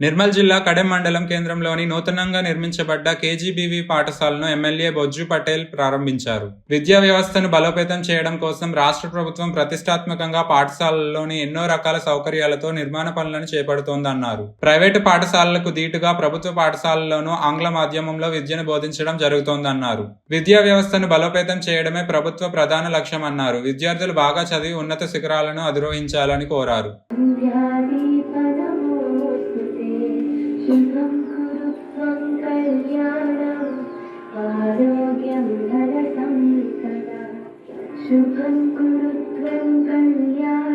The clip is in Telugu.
నిర్మల్ జిల్లా కడెం మండలం కేంద్రంలోని నూతనంగా నిర్మించబడ్డ కేజీబీవీ పాఠశాలను ఎమ్మెల్యే బొజ్జు పటేల్ ప్రారంభించారు. విద్యా వ్యవస్థను బలోపేతం చేయడం కోసం రాష్ట్ర ప్రభుత్వం ప్రతిష్టాత్మకంగా పాఠశాలల్లోని ఎన్నో రకాల సౌకర్యాలతో నిర్మాణ పనులను చేపడుతోందన్నారు. ప్రైవేటు పాఠశాలలకు దీటుగా ప్రభుత్వ పాఠశాలల్లోనూ ఆంగ్ల మాధ్యమంలో విద్యను బోధించడం జరుగుతోందన్నారు. విద్యా వ్యవస్థను బలోపేతం చేయడమే ప్రభుత్వ ప్రధాన లక్ష్యమన్నారు. విద్యార్థులు బాగా చదివి ఉన్నత శిఖరాలను అధిరోహించాలని కోరారు. शुभं कुरु त्वं कल्याणम् आरोग्यं धरतं सदा शुभं कुरु त्वं कल्याणम्